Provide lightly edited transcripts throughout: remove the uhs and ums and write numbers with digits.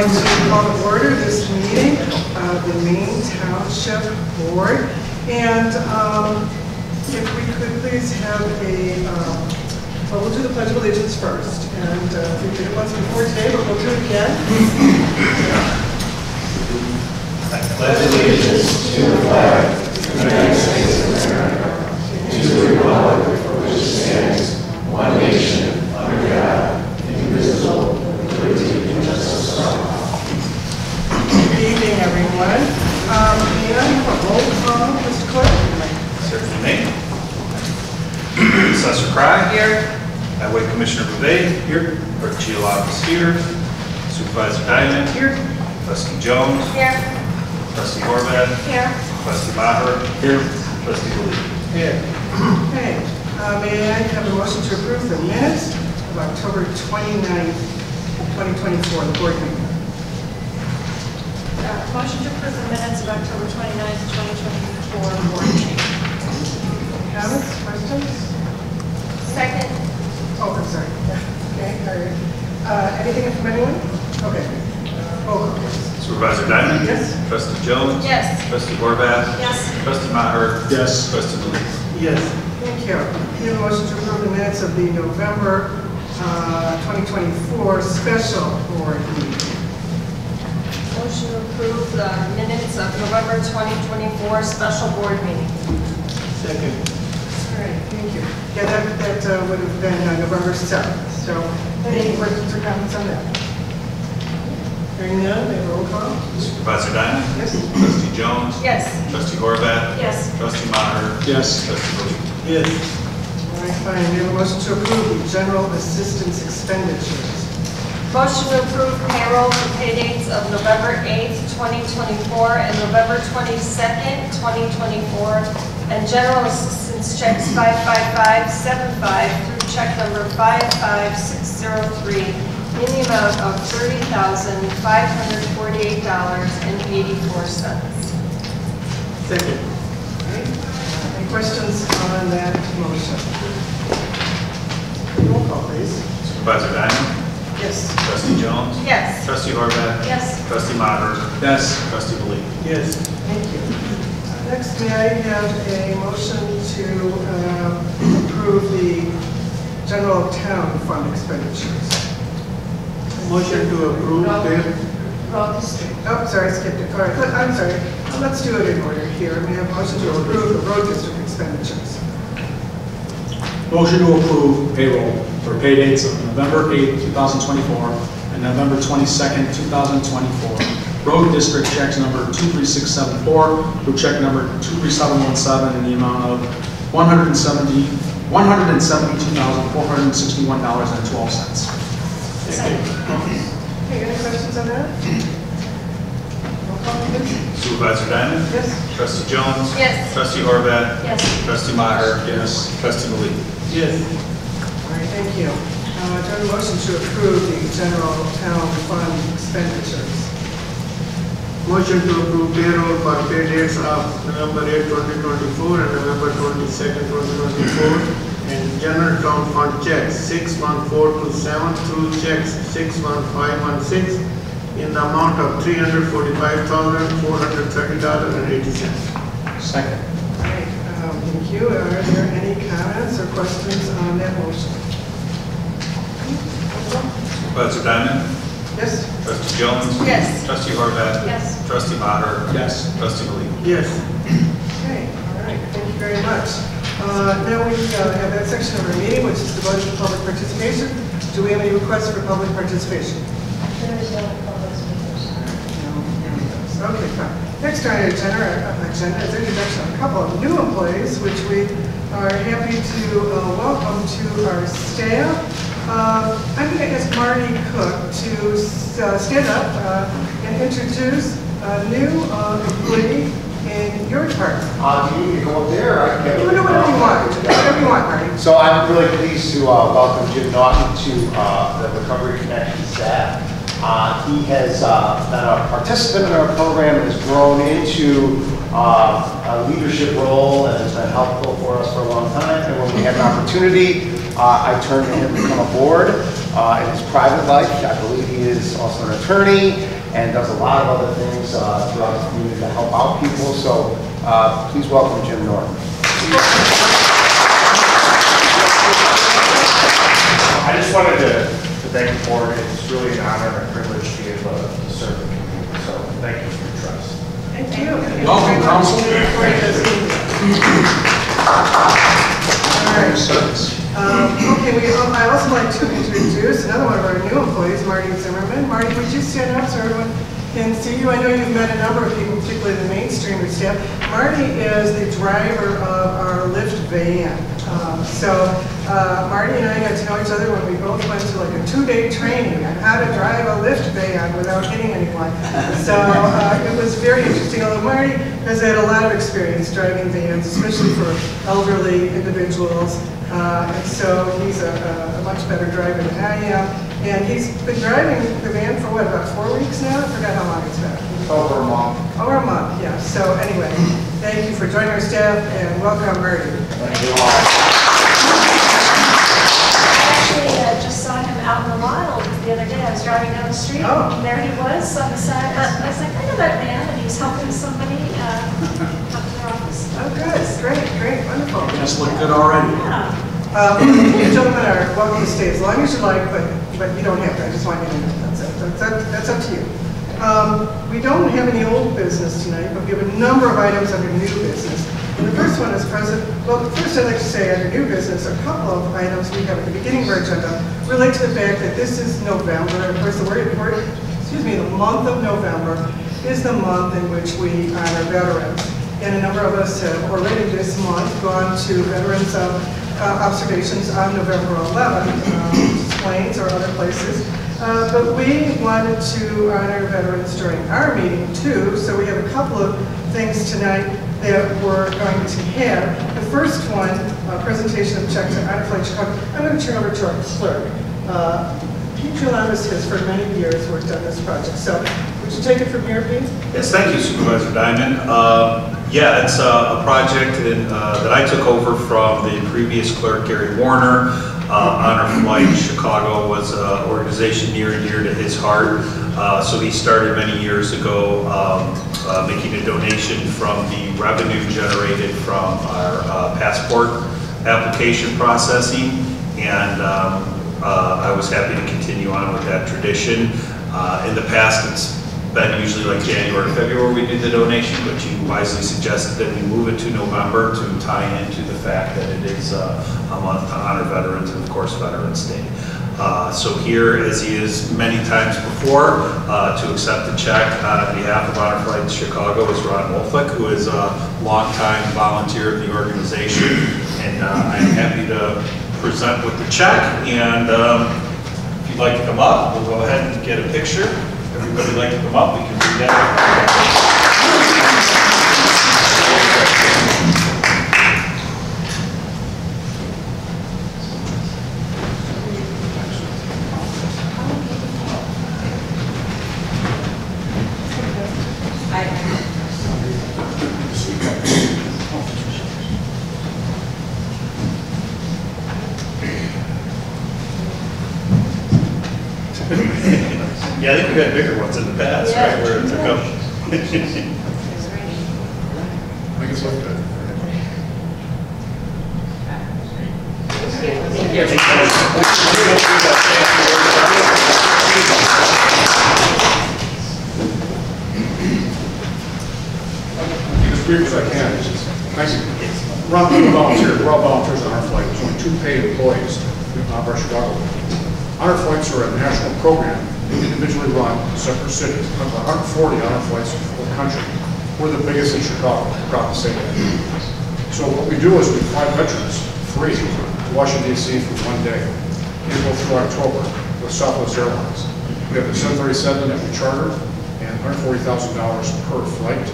like to call to order this meeting of the Maine Township Board. And if we could please have a, well, we'll do the Pledge of Allegiance first. And we did it once before today, but we'll do it again. I pledge allegiance to the flag of the United States of America, to the republic for which it stands, one nation, under God, indivisible, with liberty and justice for all. Good evening, everyone. May I have a roll call, Mr. Clerk? Certainly may. Assessor Cry here. Highway Commissioner Bouvet here. Clerk Giolotto is here. Supervisor Diamond here. Trustee Jones here. Trustee Horvath Here. Trustee Maher here. Trustee Lee Here. Okay. May I have a motion to approve the minutes of October 29th, 2024, the board meeting? Motion to approve the minutes of October 29th, 2024 board meeting. Comments, questions? Second. Oh, I'm sorry. Okay, all right. Anything from anyone? Okay. Roll call, please. Supervisor Diamond? Yes. Trustee Jones? Yes. Trustee Horvath? Yes. Trustee Maher? Yes. Trustee Lee Yes. Thank you. Need a motion to approve the minutes of the November 2024 special board meeting. Motion to approve the minutes of November 2024 special board meeting. Second. All right, thank you. Yeah, that would have been November 7th. So any questions or comments on that? Hearing none, may I roll call? Supervisor Diamond? Yes. Trustee Jones? Yes. Trustee Horvath? Yes. Trustee Maher? Yes. Trustee Lee Yes. All right, fine. We have a motion to approve the general assistance expenditures. Motion to approve payroll for pay dates of November 8th, 2024 and November 22nd, 2024, and general assistance checks 55575 through check number 55603 in the amount of $30,548.84. Second. Any questions on that motion? Roll call, please. Supervisor Diamond? Yes. Trustee Jones? Yes. Trustee Horvath? Yes. Trustee Maher? Yes. Trustee Lee Yes. Thank you. Next, may I have a motion to approve the general town fund expenditures? Motion to approve payroll. Road district. Oh, sorry, I skipped it. All right, I'm sorry. Let's do it in order here. May I have a motion to approve the road district expenditures? Motion to approve payroll for pay dates of November 8th, 2024 and November 22nd, 2024. Road district checks number 23674 through check number 23717 in the amount of $172,461.12. Second. Okay, any questions on that? Roll call, please. Supervisor Diamond? Yes. Trustee Jones? Yes. Trustee Horvath? Yes. Trustee Maher? Yes. Trustee Lee Yes. All right, thank you. Do I have a motion to approve the general town fund expenditures? Motion to approve payroll for pay dates of November 8, 2024 and November 22nd, 2024, and general town fund checks 6142 through checks 61516 in the amount of $345,430.80. Second. All right, thank you. Are there any comments or questions on that motion? Supervisor Diamond? Yes. Trustee Jones? Yes. Trustee Horvath? Yes. Trustee Maher? Yes. Trustee Lee Yes. Okay, all right, thank you very much. Now we have that section of our meeting, which is devoted to public participation. Do we have any requests for public participation? There is no public speakers. Okay, fine. Next on our agenda is introduction of a couple of new employees, which we are happy to welcome to our staff. I'm going to ask Marty Cook to stand up and introduce a new employee in your department. Do you need to go up there? I can You can do whatever you want. Whatever you want, Marty. So I'm really pleased to welcome Jim Naughton to the Recovery Connection staff. He has been a participant in our program and has grown into a leadership role and has been helpful for us for a long time. And when we had an opportunity, I turned to him to come aboard. in his private life. I believe he is also an attorney and does a lot of other things throughout the community to help out people. So please welcome Jim Norton. I just wanted to thank the board. It's really an honor and a privilege to be able to serve the community. So thank you for your trust. Thank you. Welcome, Council. All right. Okay, I also like to introduce another one of our new employees, Marty Zimmerman. Marty, would you stand up so everyone can see you? I know you've met a number of people, particularly the mainstream staff. Marty is the driver of our Lyft van. Marty and I got to know each other when we both went to like a 2-day training on how to drive a Lyft van without hitting anyone. So it was very interesting, although Marty has had a lot of experience driving vans, especially for elderly individuals. And so he's a much better driver than I am. And he's been driving the van for what, about 4 weeks now? I forgot how long it's been. Over a month. Over a month, yeah. So anyway, thank you for joining our staff and welcome, Marty. Thank you all. I just saw him out in the wild the other day. I was driving down the street, and there he was on the side. I was like, I know that man, and he was helping somebody up in their office. Oh, good. Great. Wonderful. Just look good already. Yeah. You gentlemen are welcome to stay as long as you like, but you don't have to. I just want you to know that's up to you. We don't have any old business tonight, but we have a number of items under new business. And the first one is first I'd like to say under new business, a couple of items we have at the beginning of our agenda relate to the fact that this is November. And of course, the month of November is the month in which we honor veterans. And a number of us have already this month gone to Veterans observations on November 11th, Plains or other places. But we wanted to honor veterans during our meeting too, so we have a couple of things tonight that we're going to have. The first one, presentation of checks to Honor Flight Chicago. I'm going to turn over to our clerk. Pete Giolamas has for many years worked on this project. So would you take it from here, Pete? Yes, thank you, Supervisor Diamond. Yeah, it's a project that I took over from the previous clerk, Gary Warner. Honor Flight Chicago was an organization near and dear to his heart. So he started many years ago making a donation from the revenue generated from our passport application processing. And I was happy to continue on with that tradition. In the past, it's been usually like January or February we did the donation, but you wisely suggested that we move it to November to tie into the fact that it is a month to honor veterans and of course Veterans Day. So here, as he is many times before, to accept the check on behalf of Honor Flight Chicago is Ron Wolflick, who is a longtime volunteer of the organization, and I'm happy to present with the check. And if you'd like to come up, we'll go ahead and get a picture. Everybody like to come up, we can do that. Yeah, I think we had bigger ones in the past, Yeah, right, where it took up. I think it's like that. As brief as I can. We're all volunteers on our flight. There's only 2 paid employees of our Chicago. Honor flights are a national program, individually run in separate cities. 140 honor flights in the country. We're the biggest in Chicago, I'm proud to say that. So what we do is we fly veterans free to Washington, D.C. for 1 day, April through October, with Southwest Airlines. We have the 737 that we charter, and $140,000 per flight.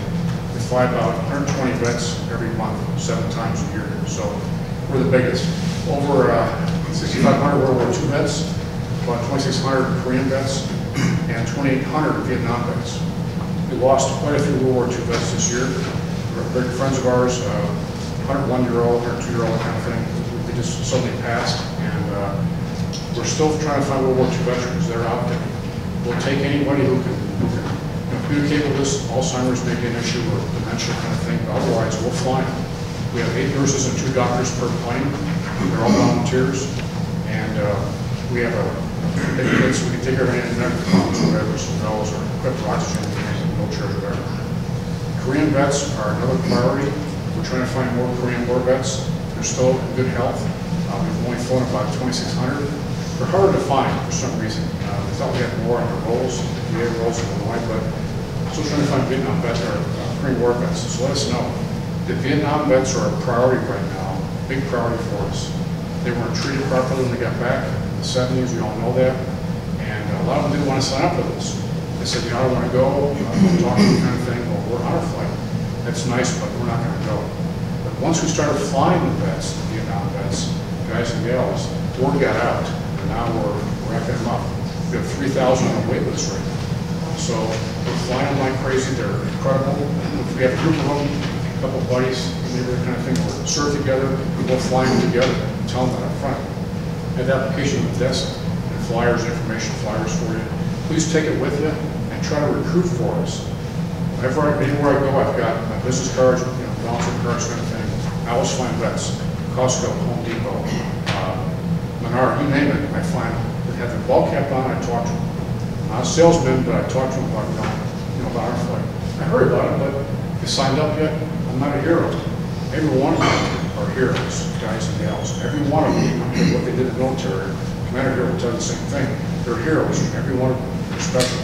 We fly about 120 vets every month, 7 times a year. So we're the biggest. Over 6,500 World War II vets, about 2,600 Korean vets, and 2,800 Vietnam vets. We lost quite a few World War II vets this year. They're very good friends of ours, 101-year-old, 102-year-old kind of thing. They just suddenly passed, and We're still trying to find World War II veterans. They're out there. We'll take anybody who can communicate with us. Alzheimer's may be an issue or dementia kind of thing. Otherwise, we'll fly them. We have 8 nurses and 2 doctors per plane. They're all volunteers. And we have we can take everything in medical problems, whatever, some bells or equipped for oxygen, wheelchairs, whatever. Korean vets are another priority. We're trying to find more Korean War vets. They're still in good health. We've only flown about 2,600. They're harder to find for some reason. We thought we had more on the rolls, VA rolls in Illinois, but still trying to find Vietnam vets or Korean War vets. So let us know. The Vietnam vets are a priority right now, big priority for us. They weren't treated properly when they got back in the 70s, we all know that. And a lot of them didn't want to sign up with us. They said, I don't want to go, talk to you kind of thing. Well, we're on our flight. That's nice, but we're not going to go. But once we started flying the vets, the Vietnam vets, guys and gals, word got out. And now we're wrapping them up. We have 3,000 on the wait list right now. So we're flying them like crazy. They're incredible. If we have a group of them, a couple of buddies, that kind of thing, we'll serve together, we'll fly them together, and tell them that up front. Have the application with desk and flyers, information flyers for you. Please take it with you and try to recruit for us. Anywhere I go, I've got my business cards, volunteer cards, kind of thing. I always find vets, Costco, Home Depot, Menard, you name it, I find them. They have their ball cap on, I talk to them. I'm not a salesman, but I talk to them about, about our flight. I heard about it, but if you signed up yet, I'm not a hero. Every one of them are heroes, guys and gals. Every one of them, what they did in the military, Commander here will tell you the same thing. They're heroes, every one of them, they're special.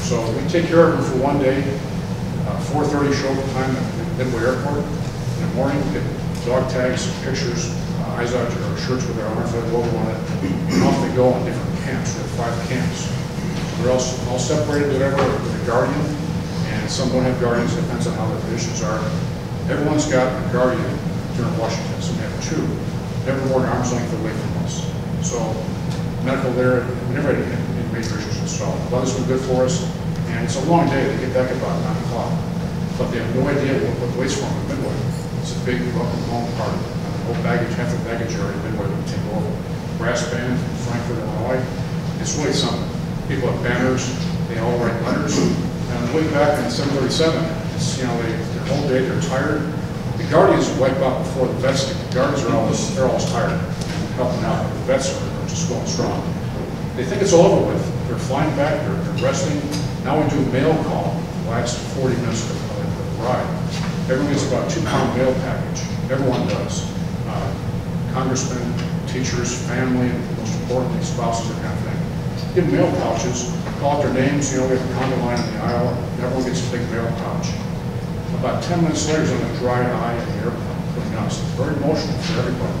So we take care of them for one day, 4:30 show time at Midway Airport. In the morning, we get dog tags, pictures, eyes out or shirts with our RFID logo on it. And off they go on different camps. We have 5 camps. We're all separated, whatever, with a guardian. And some don't have guardians, depends on how their conditions are. Everyone's got a guardian during Washington, so we have 2. Never more than arm's length away from us. So medical there, we never had any major issues installed. The weather's been good for us, and it's a long day. They get back at about 9 o'clock. But they have no idea what waits for them at Midway. It's a big welcome home party. The whole baggage, half the baggage area at Midway will take over. Brass band from Frankfurt, Illinois. It's really something. People have banners, they all write letters. And on the way back in 737, it's, their whole day, they're tired. The guardians wipe out before the vets. The guardians are they're always tired and helping out. The vets are just going strong. They think it's all over with. They're flying back, they're resting. Now we do mail call. The last 40 minutes of the ride. Everyone gets about a 2-pound mail package. Everyone does. Congressmen, teachers, family, and most importantly, spouses, that kind of thing. Give them mail pouches, call out their names, we have a conga line in the aisle, and everyone gets a big mail pouch. About 10 minutes later, it's on the dry eye of the airplane, putting us. It's very emotional for everybody.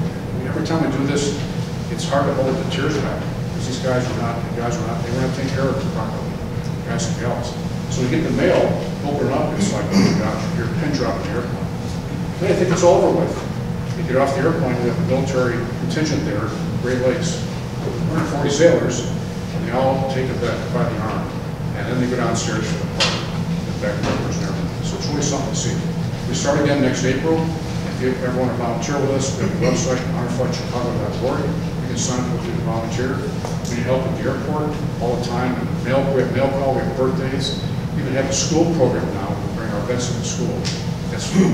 Every time we do this, it's hard to hold the tears back, because these guys were not taking care of it properly, guys and gals. So we get the mail, open it up, it's like, oh my gosh, you're a pin drop in the airplane. Then I think it's over with. You get off the airplane, we have a military contingent there, Great Lakes, 140 sailors, and they all take it back by the arm. And then they go downstairs for the party, get back to workers and everything. So it's really something to see. We start again next April. If you ever want to volunteer with us, we have a website, honorflightchicago.org. You can sign up with you to volunteer. We need help at the airport all the time. And we have mail call, we have birthdays. We even have a school program now. We bring our vets into school. That's full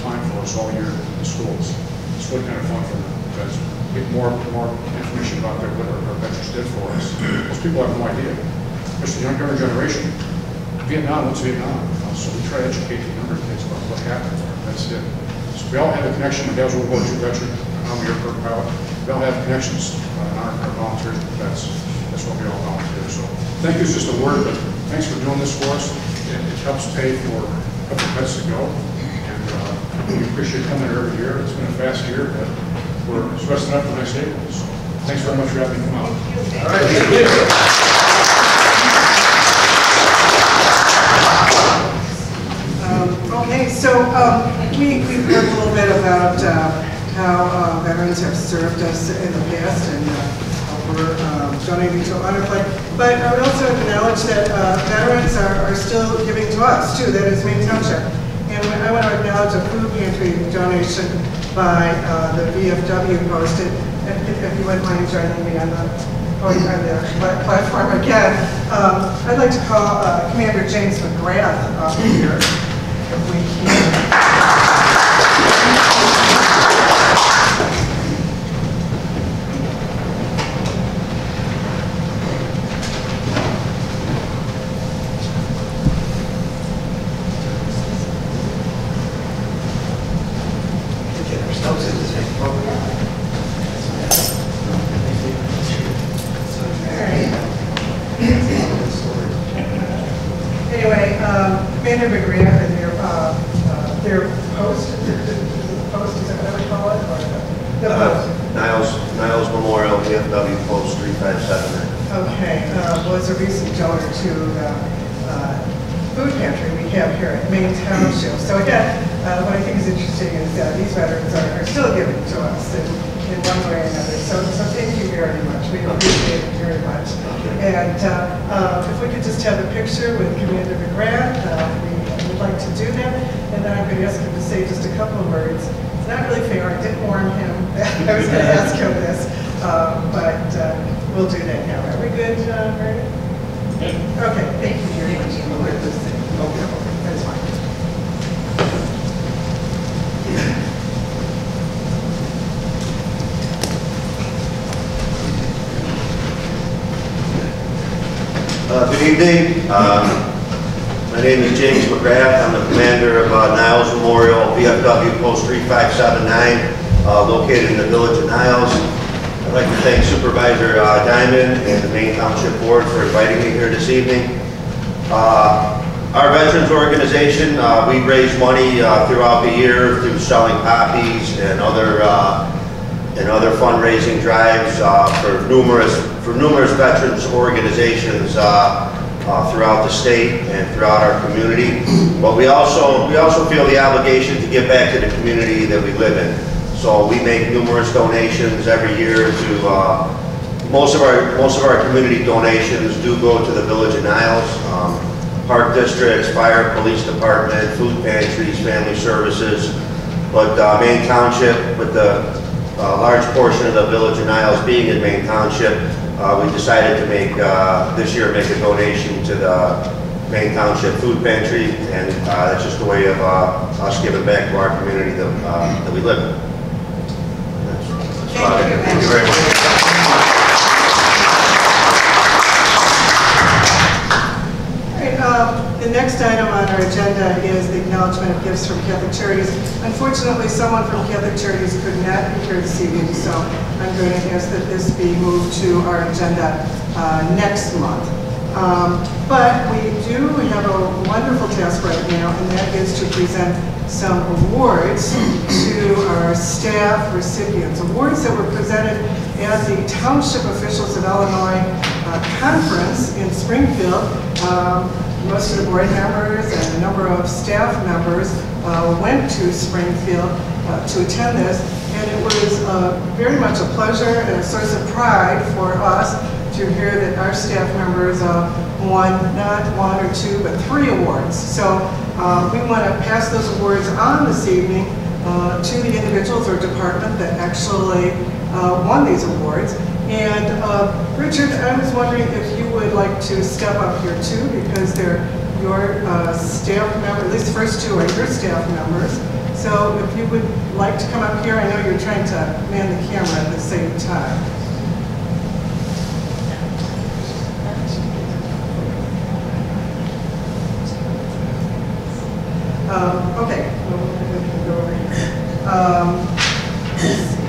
time for us all year in the schools. It's really kind of fun for the vets. Get more information about what our veterans did for us. Most people have no idea. Especially the younger generation. Vietnam, what's Vietnam? So we try to educate the younger kids about what happened there. That's it. So we all have a connection. My dad's a World War II veteran. I'm an airport pilot. We all have connections on our volunteers with vets. That's what we all volunteer. So thank you is just a word, but thanks for doing this for us. It helps pay for a couple of vets to go. And we appreciate coming every year. It's been a fast year, but we're stressing up for next April. So thanks very much for having me come out. All right, thank you. Okay, so we've heard a little bit about how veterans have served us in the past and we're donating to Honor Flight. But I would also acknowledge that veterans are still giving to us too, that is Maine Township. And I want to acknowledge a food pantry donation by the VFW posted if you wouldn't mind joining me on the platform again, I'd like to call Commander James McGrath up here, if we can. Anyway, Commander McGrath and their post, is that what we call it? Or the post? Niles Memorial, VFW Post 357. Okay, was a recent donor to the food pantry we have here at Maine Township. So again, what I think is interesting is that these veterans are still giving to us in one way or another. So thank you very much. We appreciate it very much. And if we could just have a picture with Commander McGrath, we would like to do that. And then I'm going to ask him to say just a couple of words. It's not really fair. I didn't warn him that I was going to ask him this, but we'll do that now. Are we good, Meredith? Okay, thank you very much. Okay, that's fine. Good evening. My name is James McGrath. I'm the commander of Niles Memorial, VFW Post 3579, located in the village of Niles. I'd like to thank Supervisor Diamond and the Maine Township Board for inviting me here this evening. Our veterans organization, we raise money throughout the year through selling poppies and other fundraising drives for numerous veterans organizations throughout the state and throughout our community. But we also feel the obligation to give back to the community that we live in. So we make numerous donations every year to most of our community donations do go to the village of Niles, park districts, fire, police department, food pantries, family services. But Maine Township, with the large portion of the village of Niles being in Maine Township, we decided to make this year make a donation to the Maine Township Food Pantry, and that's just a way of us giving back to our community that we live in. Thank you very much. The next item on our agenda is the acknowledgement of gifts from Catholic Charities. Unfortunately, someone from Catholic Charities could not be here this evening, so I'm going to ask that this be moved to our agenda next month. But we do have a wonderful task right now, and that is to present some awards to our staff recipients. Awards that were presented at the Township Officials of Illinois conference in Springfield. Most of the board members and a number of staff members went to Springfield to attend this, and it was very much a pleasure and a source of pride for us to hear that our staff members won not one or two, but 3 awards. So we want to pass those awards on this evening to the individuals or department that actually won these awards. And Richard, I was wondering if you would like to step up here too, because they're your staff member, at least the first 2 are your staff members. So if you would like to come up here, I know you're trying to man the camera at the same time. Okay, we can go over here. Let's see.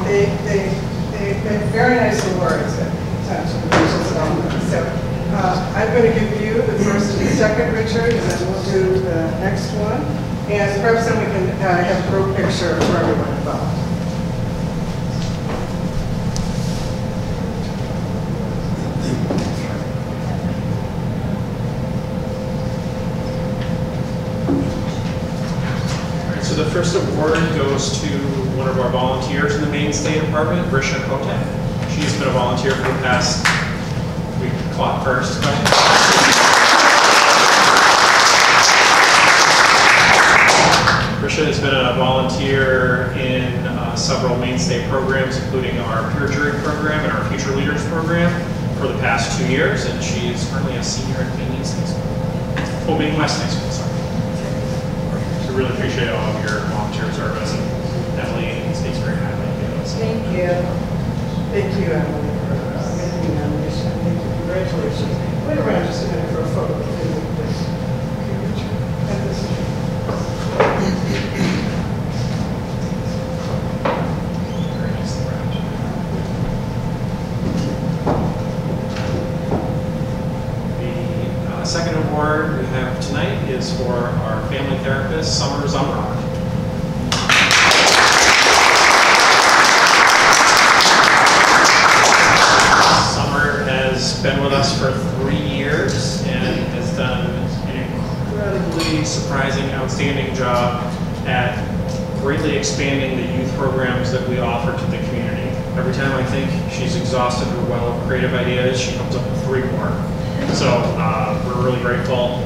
They made very nice awards at Township Officials of Illinois. So I'm going to give you the first and second, Richard, and then we'll do the next one. And perhaps then we can have a group picture for everyone involved. So the first award goes to one of our volunteers in the Maine State Department, Risha Kotek. She's been a volunteer for the past clock first. Tricia has been a volunteer in several mainstay programs, including our peer jury program and our future leaders program for the past 2 years, and she is currently a senior at Maine East High School. Oh, Maine West High School, sorry. So really appreciate all of your volunteer service, and Emily speaks very highly of you. So. Thank you. Thank you, Emily, for making the nomination. Thank you. Congratulations. Wait around just a minute for a photo. Please. And this is the second award we have tonight is for our family therapist, Summer Zumrock. Summer has been with us for 3 years and has done an incredibly surprising, outstanding job at greatly expanding the youth programs that we offer to the community. Every time I think she's exhausted her well of creative ideas, she comes up with 3 more. So we're really grateful.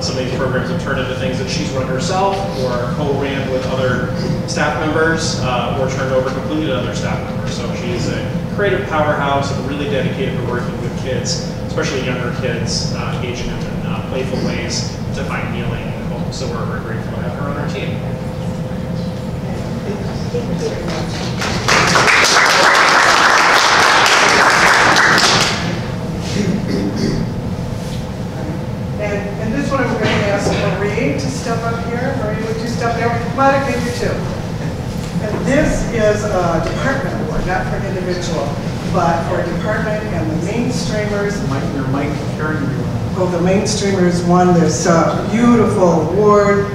Some of these programs have turned into things that she's run herself or co-ran with other staff members or turned over completely to other staff members. So she's a creative powerhouse and really dedicated to working with kids, especially younger kids, engaging them in playful ways to find healing and hope. So we're very grateful to have her on our team. Thank you very much. And this one I'm going to ask Marie to step up here. Marie, would you step there? Monica, you too. And this is a department award, not for an individual, but for a department and the mainstreamers. Your mic, Karen, Oh, the mainstreamers won this beautiful award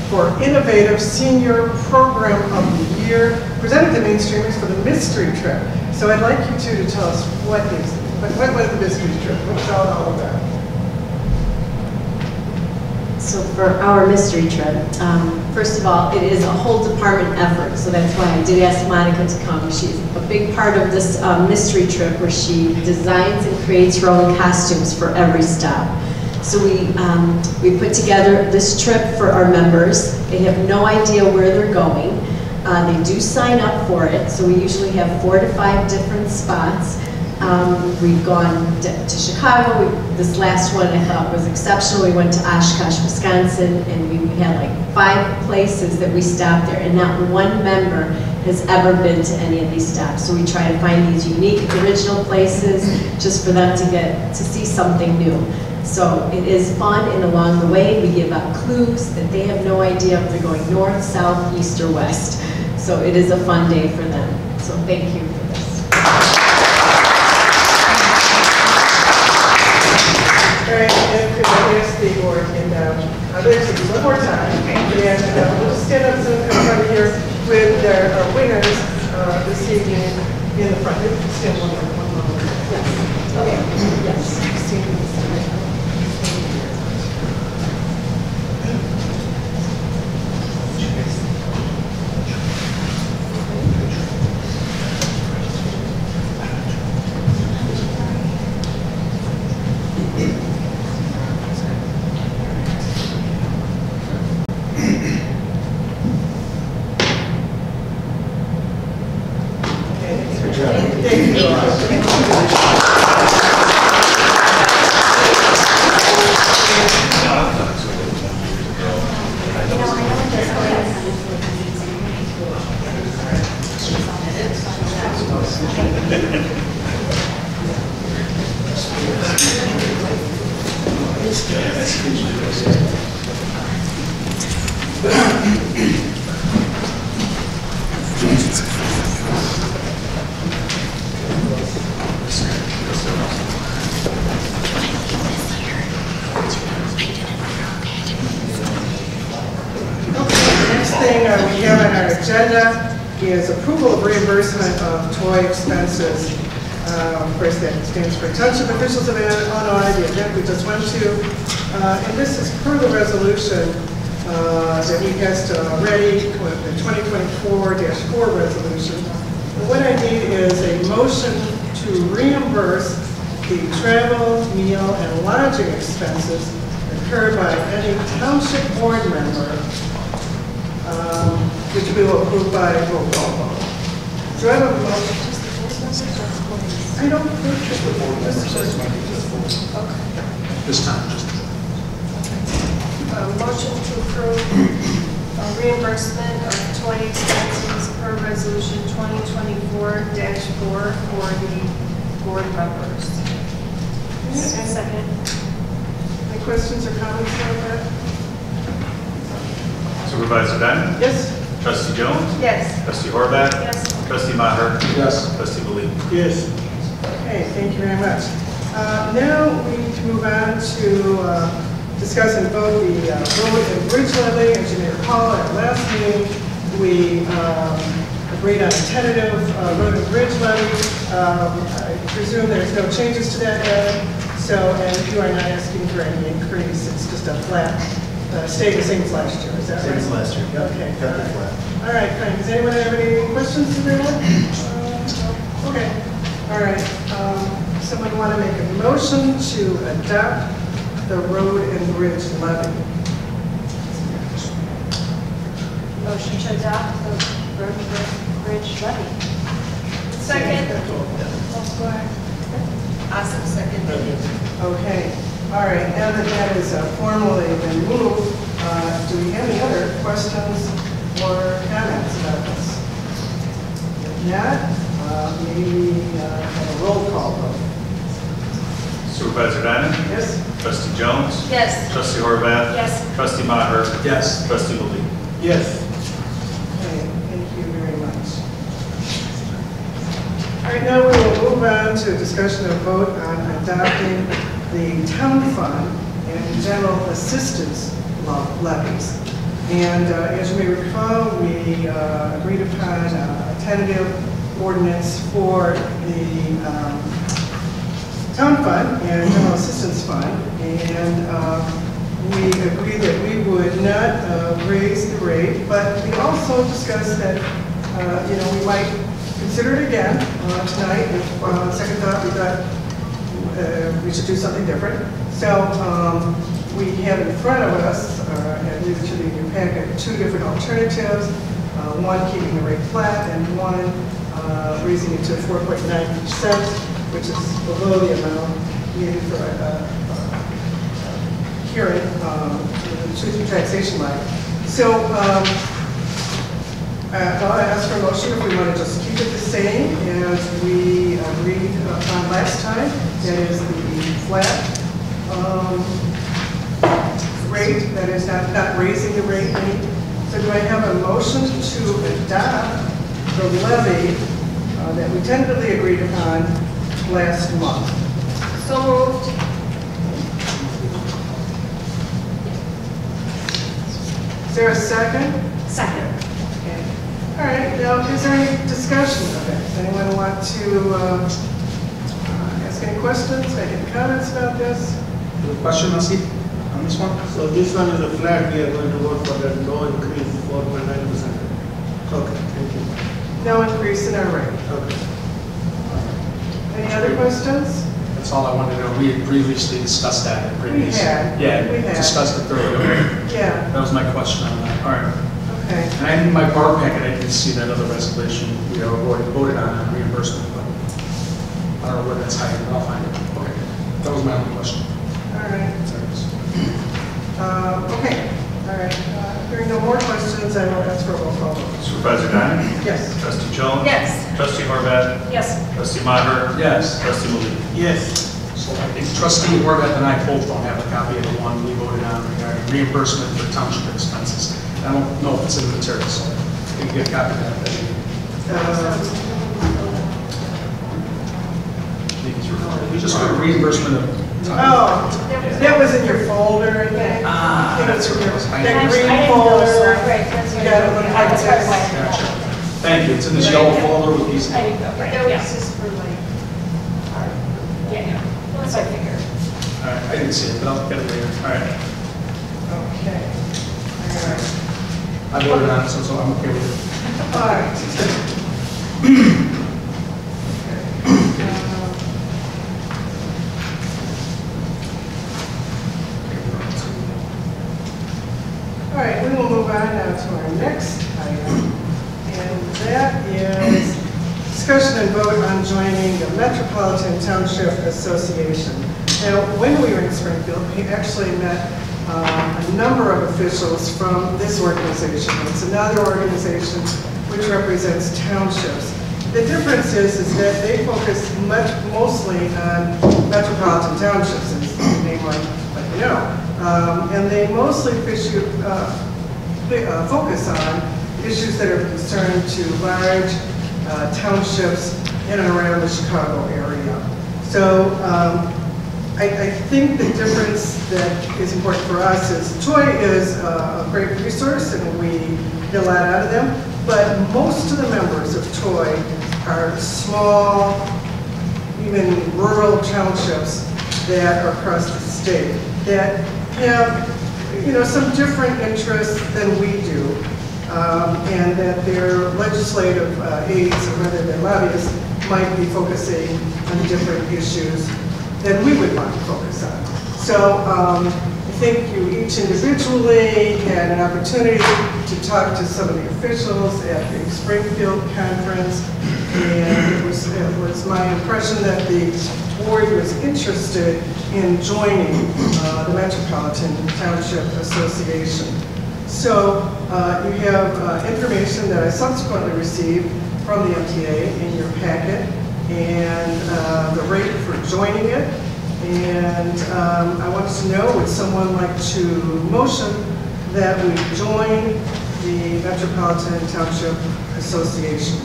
for Innovative Senior Program of the Year, presented to mainstreamers for the mystery trip. So I'd like you two to tell us what was the mystery trip? What's all about? So for our mystery trip, first of all, it is a whole department effort, so that's why I did ask Monica to come. She's a big part of this mystery trip where she designs and creates her own costumes for every stop. So we put together this trip for our members. They have no idea where they're going. They do sign up for it, so we usually have 4 to 5 different spots. We've gone to Chicago. This last one I thought was exceptional. We went to Oshkosh, Wisconsin, and we had like 5 places that we stopped there, and not one member has ever been to any of these stops. So we try to find these unique, original places just for them to get to see something new. So it is fun, and along the way we give out clues that they have no idea if they're going north, south, east, or west. So it is a fun day for them. So thank you for this. All right, and could I ask the award in there's one more time, and we'll just stand up in front of here with our winners this evening in the front. Stand one moment. Yes. Okay. Yes. Stand. We have on our agenda is approval of reimbursement of toy expenses. Of course, that stands for Township Officials of Illinois, the event we just went to. And this is per the resolution that we passed already, the 2024-4 resolution. And what I need is a motion to reimburse the travel, meal, and lodging expenses incurred by any township board member, which we will approve by roll call vote. Do I have a motion? I don't think just the board. This time, just. Motion to approve reimbursement of 20 expenses per resolution 2024-4 for the board members. Second. Any questions or comments about that? Supervisor Diamond? Yes? Trustee Jones? Yes. Trustee Horvath? Yes. Trustee Maher? Yes. Trustee Believe? Yes. Okay, thank you very much. Now we need to move on to discuss and vote the road and bridge levy. As you may recall, at last meeting, we agreed on a tentative road and bridge levy. I presume there's no changes to that yet. So, and you are not asking for any increase. It's just a flat, stay the same as last year. Is that right? Same as last year. Yep. Okay. Kept it flat. All right, fine. Does anyone have any questions to that? Okay. All right. Someone want to make a motion to adopt the road and bridge levy? Motion to adopt the road and bridge levy. Second. Awesome, second. Okay. All right. Now that that is formally been moved, do we have any other questions or comments about this? If not, maybe have a roll call vote. Supervisor Diamond? Yes? Trustee Jones? Yes. Trustee Horvath? Yes. Trustee Maher? Yes. Trustee Believe? Yes. Okay, thank you very much. All right, now we will move on to a discussion of vote on adopting the town fund and general assistance levies. And as you may recall, we agreed upon a tentative ordinance for the town fund and general assistance fund, and we agreed that we would not raise the rate, but we also discussed that, we might consider it again tonight. If on second thought, we thought we should do something different. So we have in front of us, I believe it should be in your packet, two different alternatives. One keeping the rate flat and one raising it to 4.9%, which is below the amount needed for hearing the truth and taxation line. So I'll ask for a motion if we want to just keep it the same as we agreed on last time. That is the flat rate, that is not raising the rate any. So do I have a motion to adopt the levy that we tentatively agreed upon last month? So moved. Is there a second? Second. Okay. All right, now is there any discussion of it? Does anyone want to ask any questions, make any comments about this? Question, Nancy, on this one? So this one is a flat, we are going to vote for that, no increase, 4.9%. Okay, thank you. No increase in our rate. Okay. Any other questions? That's all I wanted to know. We had previously discussed that in previous. had. Yeah, We had. discussed it thoroughly. Yeah, That was my question on that. All right. okay. And in my bar packet, I didn't see that other resolution we already voted on reimbursement, but I don't know where that's hiding, but I'll find it. Okay. That was my only question. All right. Okay, all right. Hearing no more questions, I will ask for a roll call vote. Supervisor Diamond? Yes. Trustee Jones? Yes. Trustee Horvath? Yes. Trustee Maher? Yes. Trustee Believe? Yes. So I think Trustee Horvath and I both don't have a copy of the one we voted on regarding reimbursement for township expenses. I don't know if it's in the material, so we can get a copy of that. We just got reimbursement of. Oh, that was in your folder, I think. Ah, I think it's in your, that's right. that green I didn't know, folder. so right, that's You right. got it, look I like was this. part of my- Gotcha. Thank you. It's in this yellow folder with these. I didn't know, right, That was yeah. just for like, Yeah, that's what I figured. All right, I didn't see it, but I'll get it later. All right. Okay. All right. I voted on it, so I'm okay with it. All right. right, we will move on now to our next item, and that is discussion and vote on joining the Metropolitan Township Association. Now, when we were in Springfield, we actually met a number of officials from this organization. It's another organization which represents townships. The difference is that they focus mostly on metropolitan townships, as the name might let you know. And they mostly focus on issues that are of concern to large townships in and around the Chicago area. So I think the difference that is important for us is TOY is a great resource and we get a lot out of them, but most of the members of TOY are small, even rural townships that are across the state that have, some different interests than we do, and that their legislative aides, or rather their lobbyists, might be focusing on different issues than we would want to focus on. So I think you each individually had an opportunity to talk to some of the officials at the Springfield conference, and it was my impression that the board was interested in joining the Metropolitan Township Association. So you have information that I subsequently received from the MTA in your packet, and the rate for joining it. And I wanted to know, would someone like to motion that we join the Metropolitan Township Association?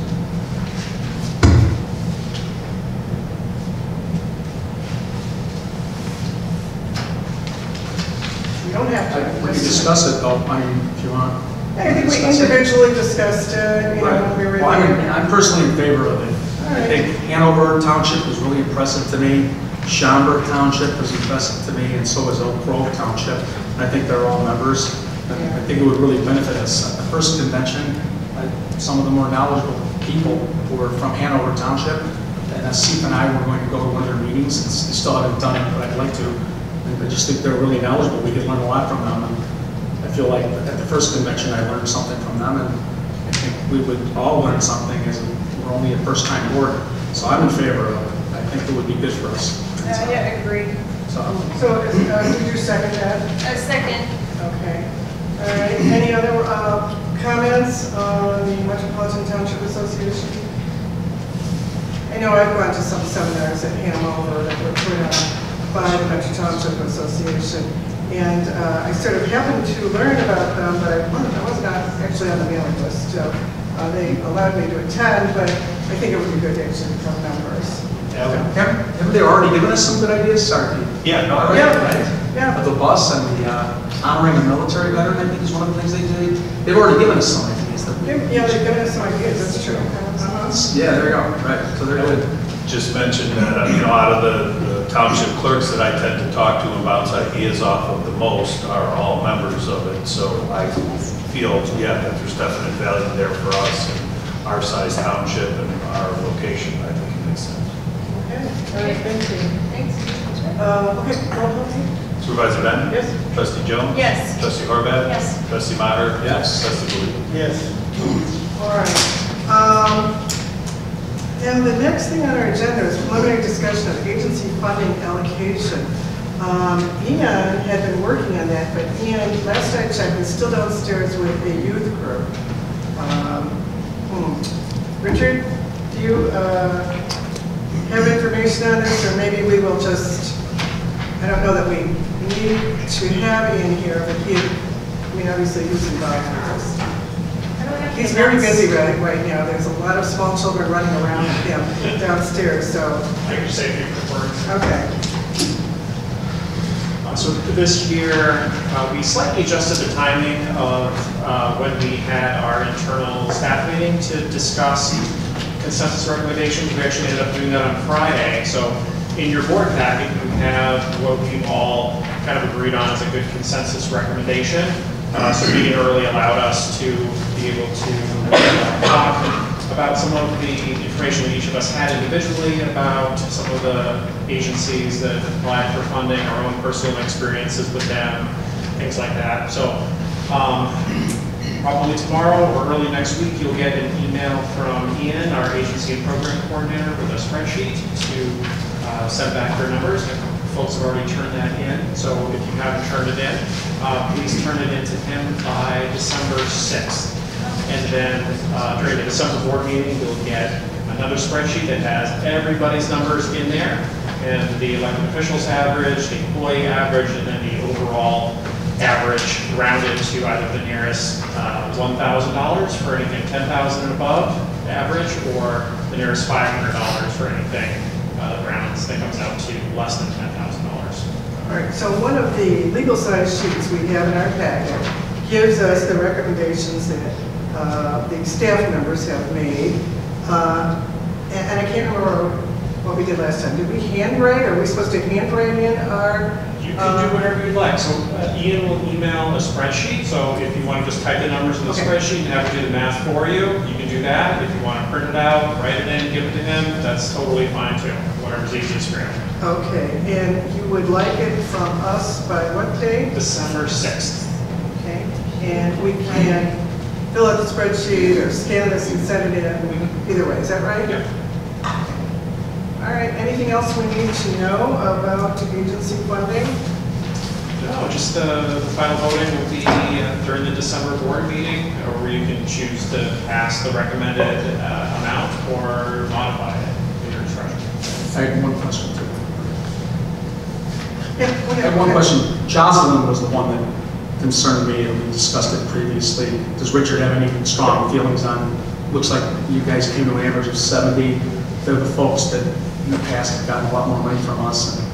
You don't have to. We can discuss it though, if you want. I think we individually discussed it, when we were well, there. I'm personally in favor of it. I think Hanover Township was really impressive to me. Schaumburg Township was impressive to me, and so is Oak Grove Township. I think they're all members. I think it would really benefit us. At the first convention, some of the more knowledgeable people who were from Hanover Township, and Steve and I were going to go to one of their meetings. And still haven't done it, but I'd like to. I just think they're really knowledgeable. We could learn a lot from them. And I feel like at the first convention, I learned something from them, and I think we would all learn something as we're only a first-time board. So I'm in favor of it. I think it would be good for us. Yeah, agreed. So did you second that? A second. Okay. All right. Any other comments on the Metropolitan Township Association? I know I've gone to some seminars at Hanover that were put on by the Metro Township Association, and I sort of happened to learn about them, but I was not actually on the mailing list. So they allowed me to attend, but I think it would be good to actually become members. Haven't they already given us some good ideas? Sorry. Yeah, no, Already, yeah. right? Yeah. The bus and the honoring a military veteran, I think is one of the things they did. They've already given us some ideas. Yeah, they've given us some ideas, that's true. Yeah, there you go. Right, so they're good. Just mentioned that, out of the township clerks that I tend to talk to and bounce ideas off of the most are all members of it. So I feel, that there's definite value there for us and our size township and our location. I think it makes sense. Okay, all right, thank you. Thanks. Okay, roll call please. Supervisor Bennett? Yes. Trustee Jones? Yes. Trustee Horvath? Yes. Trustee Maher? Yes. Trustee Baloo? Yes. All right. And the next thing on our agenda is preliminary discussion of agency funding allocation. Ian had been working on that, but Ian, last I checked, is still downstairs with a youth group. Richard, do you have information on this, or maybe we will just, I don't know that we need to have Ian here, but obviously he's involved with this. He's very busy right now. There's a lot of small children running around him downstairs, so. I can just say a few quick words. Okay. So this year, we slightly adjusted the timing of when we had our internal staff meeting to discuss consensus recommendations. We actually ended up doing that on Friday. So in your board packet, you have what we all kind of agreed on as a good consensus recommendation. So meeting early allowed us to be able to talk about some of the information that each of us had individually about some of the agencies that applied for funding, our own personal experiences with them, things like that. So Probably tomorrow or early next week, you'll get an email from Ian, our agency and program coordinator, with a spreadsheet to send back your numbers. Folks have already turned that in, so if you haven't turned it in, please turn it in to him by December 6th. And then during the December board meeting, you'll get another spreadsheet that has everybody's numbers in there, and the elected officials average, the employee average, and then the overall average rounded to either the nearest $1,000 for anything 10,000 and above average, or the nearest $500 for anything rounds that comes out to less than $10,000. All right, so one of the legal size sheets we have in our packet gives us the recommendations that the staff members have made. And I can't remember what we did last time. Did we handwrite? Are we supposed to handwrite in our? You can do whatever you'd like. So Ian will email a spreadsheet. So if you want to just type the numbers in the spreadsheet and have him do the math for you, you can do that. If you want to print it out, write it in, give it to him, that's totally fine too. Whatever's easiest for you. Okay, and you would like it from us by what date? December 6th. Okay, and we can fill out the spreadsheet or scan this and send it in either way. Is that right? Yep. All right, anything else we need to know about agency funding? No, just the final voting will be during the December board meeting, where you can choose to pass the recommended amount or modify it at your discretion. I have one question too. Yeah, go ahead. I have one question. Jocelyn was the one that concerned me, and we discussed it previously. Does Richard have any strong feelings on, looks like you guys came to an average of 70. They're the folks that in the past have gotten a lot more money from us, and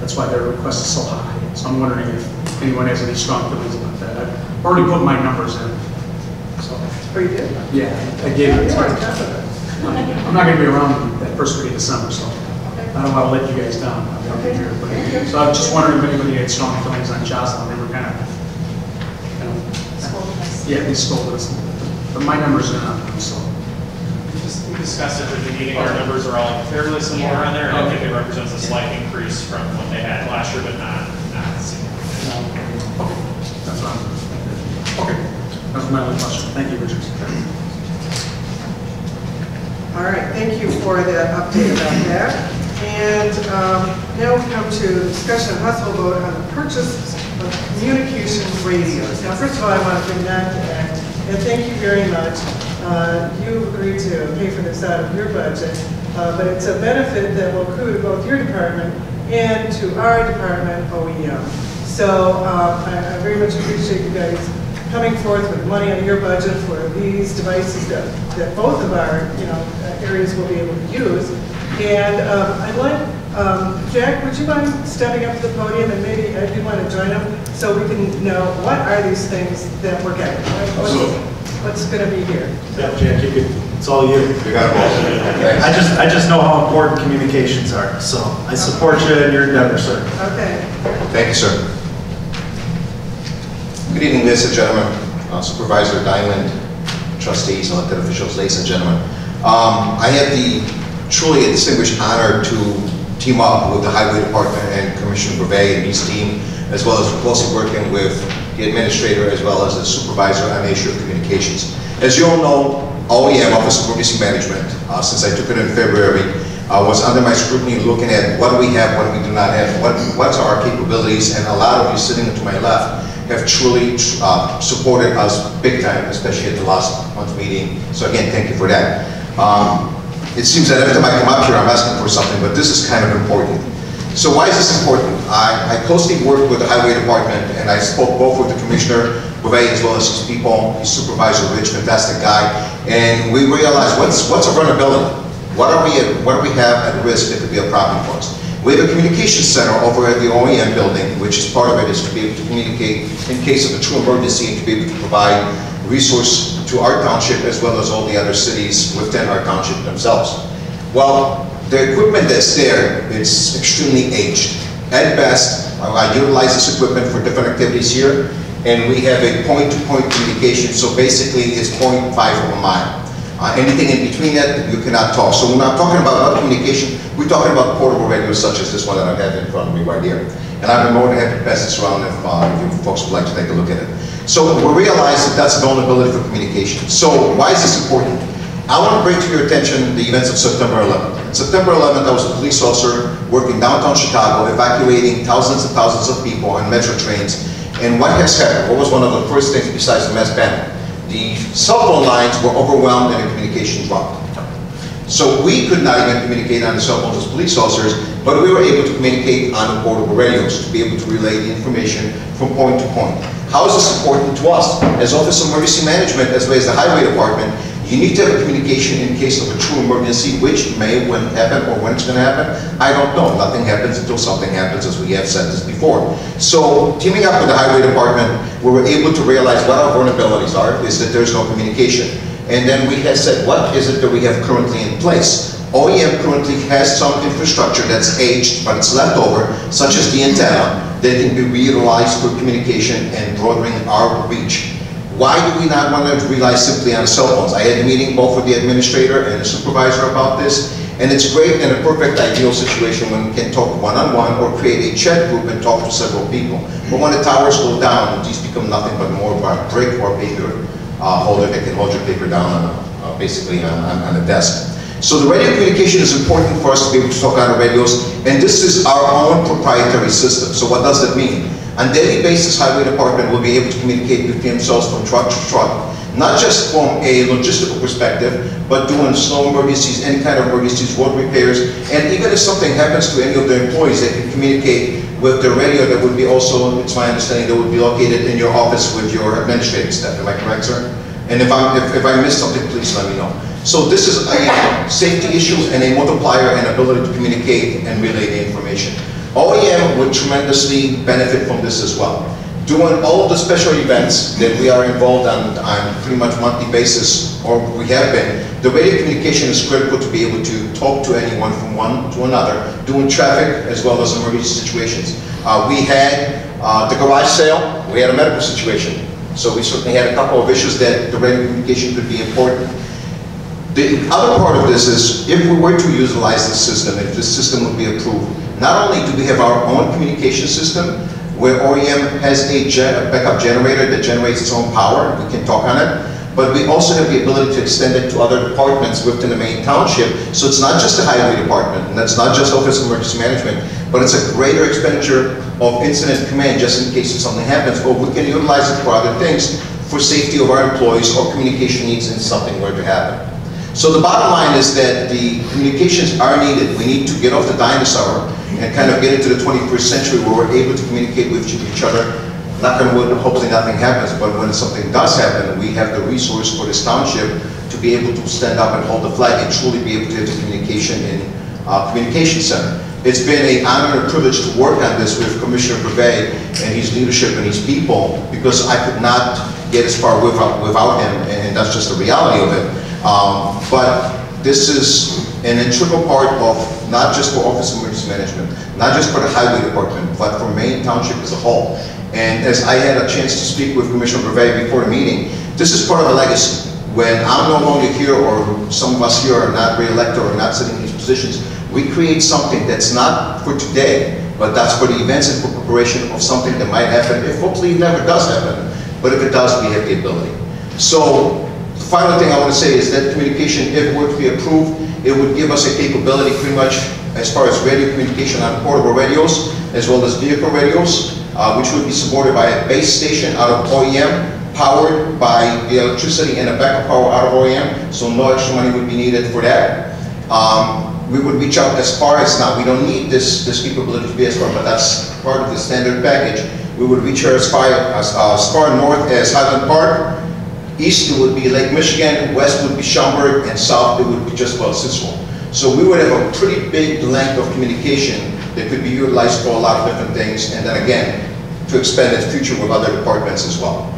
that's why their request is so high. So I'm wondering if anyone has any strong feelings about that. I've already put my numbers in. So. Oh, you did? Yeah, I gave it. You weren't confident. I'm not going to be around that first week of December, so I don't want to let you guys down. I'll be here. But, so I'm just wondering if anybody had strong feelings on Jocelyn. They were kind of, yeah, they scolded us. But my numbers are not, so. We discussed it at the meeting. Our numbers are all fairly similar on there, and I think it represents a slight increase from what they had last year, but not significant. Okay, that's fine. Okay, that was my only question. Thank you, Richard. All right, thank you for that update about that. And now we come to discussion of possible vote on the purchase of communication radios. Now, first of all, I want to bring that to act, and thank you very much. You agreed to pay for this out of your budget, but it's a benefit that will accrue to both your department and to our department, OEM. So I very much appreciate you guys coming forth with money out of your budget for these devices that both of our areas will be able to use. And I'd like, Jack, would you mind stepping up to the podium, and maybe I do want to join them so we can know what are these things that we're getting, right? What's going to be here? Yeah, Jack, you could, it's all you. You got it. I just know how important communications are, so I support you in your endeavor, sir. Okay. Thank you, sir. Good evening, ladies and gentlemen, Supervisor Diamond, trustees, elected officials, ladies and gentlemen. I had the truly distinguished honor to team up with the Highway Department and Commissioner Brevet and his team, as well as closely working with the administrator as well as the supervisor on the issue of communications. As you all know, OEM, Office of Emergency Management, since I took it in February, was under my scrutiny looking at what do we have, what do we do not have, what's our capabilities, and a lot of you sitting to my left have truly supported us big time, especially at the last month's meeting. So again, thank you for that. It seems that every time I come up here, I'm asking for something, but this is kind of important. So why is this important? I closely worked with the Highway Department, and I spoke both with the Commissioner Bouvet as well as his people, his supervisor, Rich, fantastic guy, and we realized what's a vulnerability? What do we have at risk that could be a problem for us? We have a communications center over at the OEM building, which is part of it is to be able to communicate in case of a true emergency and to be able to provide resource to our township as well as all the other cities within our township themselves. Well, the equipment that's there is extremely aged. At best, I utilize this equipment for different activities here, and we have a point-to-point communication, so basically it's 0.5 of a mile. Anything in between that, you cannot talk. So when I'm talking about communication, we're talking about portable radios such as this one that I have in front of me right here. And I've been more than happy to pass this around if you folks would like to take a look at it. So we realized that that's a vulnerability for communication. So why is this important? I want to bring to your attention the events of September 11th. September 11th, I was a police officer working downtown Chicago, evacuating thousands and thousands of people on metro trains. And what has happened? What was one of the first things besides the mass panic? The cell phone lines were overwhelmed and the communication dropped. So we could not even communicate on the cell phones as police officers, but we were able to communicate on the portable radios to be able to relay the information from point to point. How is this important to us? As Office of Emergency Management, as well as the Highway Department, you need to have a communication in case of a true emergency, which may when happen or when it's going to happen. I don't know. Nothing happens until something happens, as we have said this before. So teaming up with the Highway Department, we were able to realize what our vulnerabilities are, is that there's no communication. And then we have said, what is it that we have currently in place? OEM currently has some infrastructure that's aged, but it's left over, such as the antenna, that can be reutilized for communication and broadening our reach. Why do we not want to rely simply on cell phones? I had a meeting both with the administrator and the supervisor about this, and it's great in a perfect ideal situation when we can talk one-on-one or create a chat group and talk to several people. But when the towers go down, these become nothing but more of a brick or paper holder that can hold your paper down on, basically on a desk. So the radio communication is important for us to be able to talk on the radios, and this is our own proprietary system. So what does that mean? On a daily basis, Highway Department will be able to communicate with themselves from truck to truck, not just from a logistical perspective, but doing snow emergencies, any kind of emergencies, road repairs, and even if something happens to any of their employees, they can communicate with the radio that would be also, it's my understanding, that would be located in your office with your administrative staff. Am I correct, sir? And if I missed something, please let me know. So this is a safety issue and a multiplier and ability to communicate and relay the information. OEM would tremendously benefit from this as well. Doing all of the special events that we are involved on pretty much monthly basis, or we have been, the radio communication is critical to be able to talk to anyone from one to another, doing traffic as well as emergency situations. We had the garage sale, we had a medical situation. So we certainly had a couple of issues that the radio communication could be important. The other part of this is, if we were to utilize this system, if this system would be approved, not only do we have our own communication system, where OEM has a backup generator that generates its own power, we can talk on it, but we also have the ability to extend it to other departments within the Maine Township. So it's not just the Highway Department, and that's not just Office of Emergency Management, but it's a greater expenditure of incident command just in case if something happens, or we can utilize it for other things, for safety of our employees or communication needs in something were to happen. So the bottom line is that the communications are needed. We need to get off the dinosaur and kind of get into the 21st century where we're able to communicate with each other. Knock on wood, hopefully nothing happens, but when something does happen, we have the resource for this township to be able to stand up and hold the flag and truly be able to have the communication in communication center. It's been an honor and a privilege to work on this with Commissioner Brevet and his leadership and his people, because I could not get as far without him, and that's just the reality of it. But this is an integral part of not just for Office of Emergency Management, not just for the Highway Department, but for Maine Township as a whole. And as I had a chance to speak with Commissioner Brevet before the meeting, this is part of a legacy. When I'm no longer here, or some of us here are not re-elected or not sitting in these positions, we create something that's not for today, but that's for the events and for preparation of something that might happen, if hopefully it never does happen. But if it does, we have the ability. So the final thing I want to say is that communication, if it were to be approved, it would give us a capability pretty much as far as radio communication on portable radios, as well as vehicle radios, which would be supported by a base station out of OEM, powered by the electricity and a backup power out of OEM, so no extra money would be needed for that. We would reach out as far as, now we don't need this capability to be as far, but that's part of the standard package. We would reach out as far north as Highland Park. East it would be Lake Michigan, west would be Schaumburg, and south it would be just about Cicero. So we would have a pretty big length of communication that could be utilized for a lot of different things, and then again, to expand its future with other departments as well.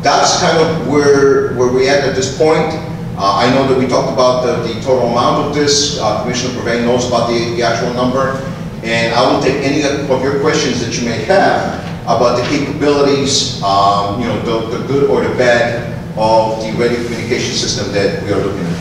That's kind of where we're at this point. I know that we talked about the total amount of this. Commissioner Brevet knows about the actual number, and I will take any of your questions that you may have about the capabilities, you know, the good or the bad of the radio communication system that we are looking at.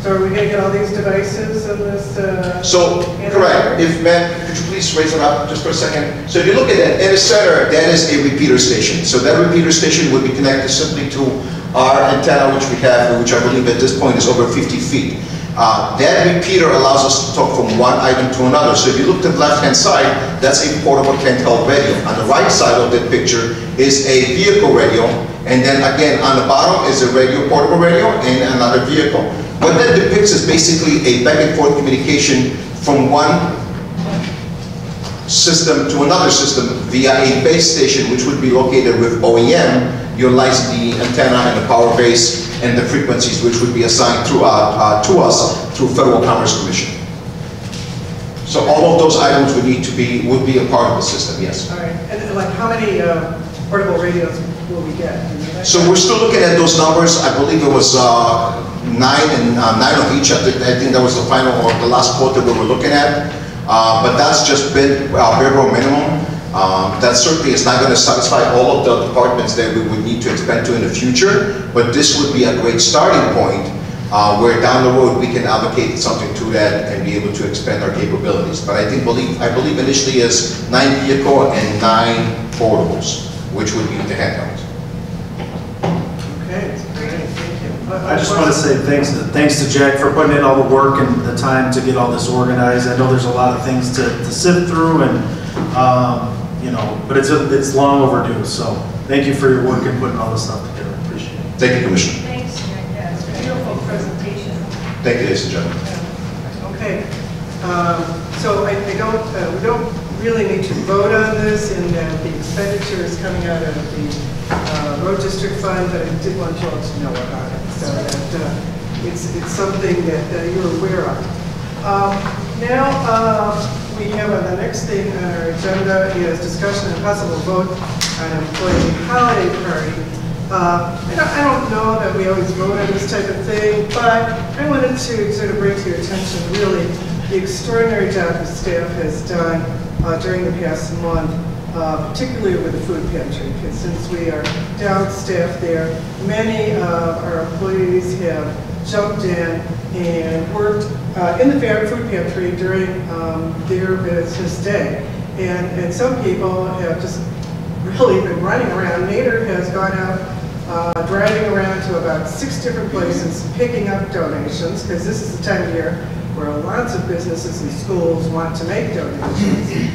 So are we going to get all these devices in this? So, correct. If, ma'am, could you please raise it up just for a second? So if you look at it, in the center, that is a repeater station. So that repeater station would be connected simply to our antenna, which we have, which I believe at this point is over 50 feet. That repeater allows us to talk from one item to another. So if you look to the left-hand side, that's a portable handheld radio. On the right side of that picture is a vehicle radio. And then again, on the bottom is a radio, portable radio, and another vehicle. What that depicts is basically a back and forth communication from one system to another system via a base station, which would be located with OEM, utilize the antenna and the power base and the frequencies, which would be assigned to us through Federal Commerce Commission. So all of those items would be a part of the system, yes. All right, and like how many portable radios will we get? So we're still looking at those numbers. I believe it was 9 of each. I think that was the final or the last quote that we were looking at. But that's just been bare minimum. That certainly is not going to satisfy all of the departments that we would need to expand to in the future. But this would be a great starting point where down the road we can allocate something to that and be able to expand our capabilities. But I believe initially is 9 vehicle and 9 portables, which would be the handhelds. Okay, great, thank you. I just want to say thanks to Jack for putting in all the work and the time to get all this organized. I know there's a lot of things to sift through, and you know, but it's long overdue. So thank you for your work and putting all this stuff together. Appreciate it. Thank you, Commissioner. Thanks, Jack. Yeah, it's a beautiful presentation. Thank you, ladies and gentlemen. Okay, so we don't really need to vote on this, in that the expenditure is coming out of the road district fund, but I did want you all to know about it, so that it's something that you're aware of. Now we have the next thing on our agenda is discussion and possible vote on employee holiday party. I don't know that we always vote on this type of thing, but I wanted to sort of bring to your attention really the extraordinary job the staff has done during the past month, particularly with the food pantry, because since we are down staff there, many of our employees have jumped in and worked in the food pantry during their business day. And some people have just really been running around. Nader has gone out driving around to about 6 different places picking up donations, because this is the time of year where lots of businesses and schools want to make donations.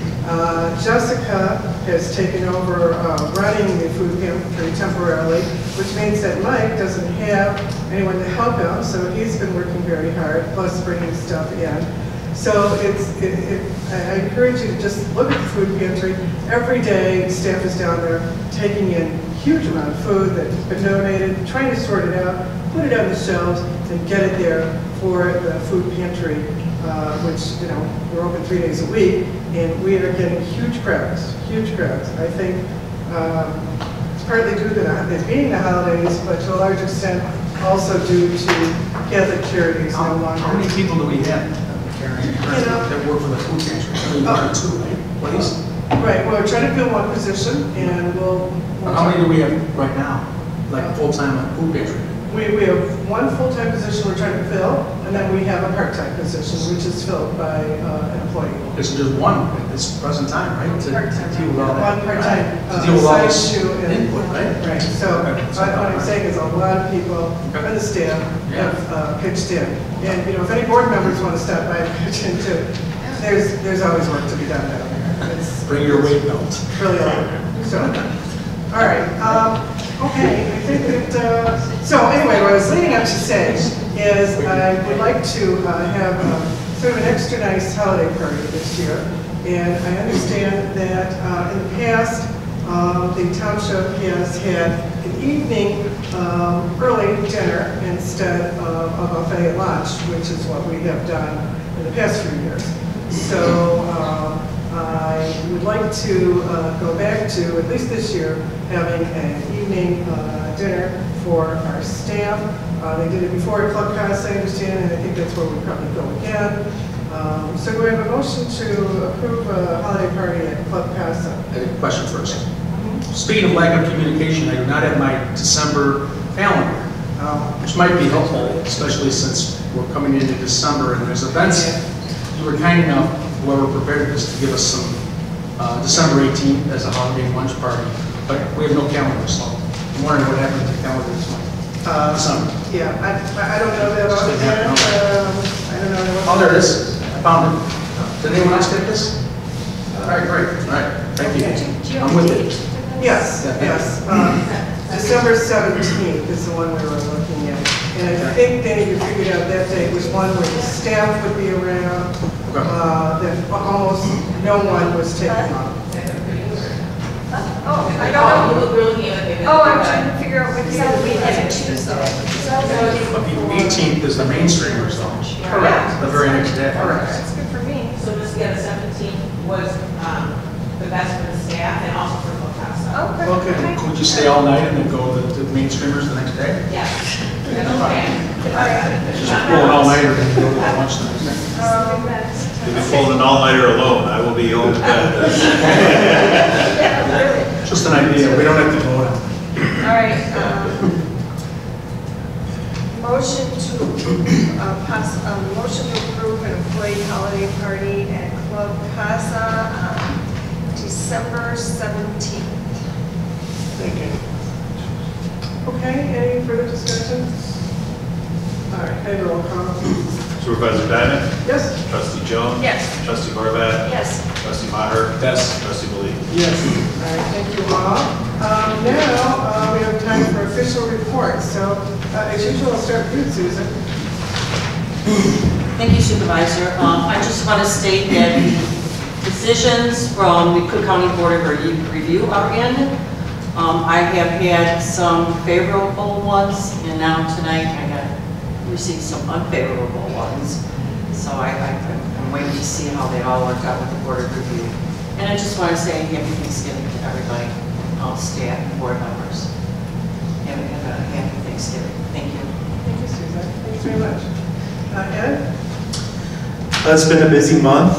Jessica has taken over running the food pantry temporarily, which means that Mike doesn't have anyone to help him, so he's been working very hard, plus bringing stuff in. So I encourage you to just look at the food pantry. Every day, staff is down there taking in a huge amount of food that's been donated, trying to sort it out, put it on the shelves, and get it there for the food pantry, which, you know, we're open 3 days a week, and we are getting huge crowds, huge crowds. I think it's partly due to it being the holidays, but to a large extent also due to Catholic Charities no longer. How many people do we have, Karen, that work for the food pantry? 1 or 2, right? What is? Right, well, we're trying to fill 1 position, and we'll how many do we have right now, like full-time food pantry? We have 1 full-time position we're trying to fill, and then we have a part-time position, which is filled by an employee. Okay, so just 1 at this present time, right? To deal with all that. 1 part-time. To deal with all this input, input, right? Right, so what I'm saying is a lot of people on the staff have pitched in. And, you know, if any board members want to stop by and pitch in too, there's always work to be done down there. Bring your weight belt. Really a lot. So, all right. Okay, I think that, so anyway, what I was leading up to say is I would like to have sort of an extra nice holiday party this year. And I understand that in the past, the township has had an evening early dinner instead of a buffet lunch, which is what we have done in the past few years. So I would like to go back to, at least this year, having an evening dinner for our staff. They did it before at Club Casa, I understand, and I think that's where we'll probably go again. So do I have a motion to approve a holiday party at Club Casa? I have a question first. Speaking of lack of communication, I do not have my December calendar, which might be helpful, especially since we're coming into December, and there's events. You were kind enough, whoever prepared this, to give us some December 18th as a holiday lunch party, but we have no calendar, so I'm wondering what happened to the calendar this month. December. Yeah, I don't know that offhand. I don't know. Oh, there it is. I found it. Did anyone else get this? All right, great. All right, thank you. I'm with it. Yes, yes. December 17th is the one we were looking at. And I think Danny, you figured out that date was one where the staff would be around, that almost no one was taken off. Oh, I don't know. Oh, I'm trying to figure out what the other week is. But the 18th is the mainstreamers, though. Correct. The very next day. That's good for me. So this, yeah, the 17th was the best for the staff and also for Bocasa. Okay. Could you stay all night and then go to the mainstreamers the next day? Yeah. Just pull an all-nighter and go to lunch the next day. You'll be pulling an all-nighter alone. I will be home to bed. Just an idea. We don't have to vote on it. All right. Motion to approve an employee holiday party at Club Casa on December 17th. Thank you. Okay, any further discussion? All right, hey, roll call. Supervisor Diamond? Yes. Trustee Jones? Yes. Trustee Horvath? Yes. Trustee Maher? Yes. Trustee Malik? Yes. All right, thank you all. Now, we have time for official reports. So, as usual, I'll start with you, Susan. Thank you, Supervisor. I just want to state that the decisions from the Cook County Board of Review are in. I have had some favorable ones, and now tonight I got received some unfavorable ones. So I'm waiting to see how they all work out with the Board of Review. And I just want to say happy Thanksgiving to everybody, all staff and board members. Have a happy Thanksgiving. Thank you. Thank you, Susan. Thanks very much. Ed? It's been a busy month.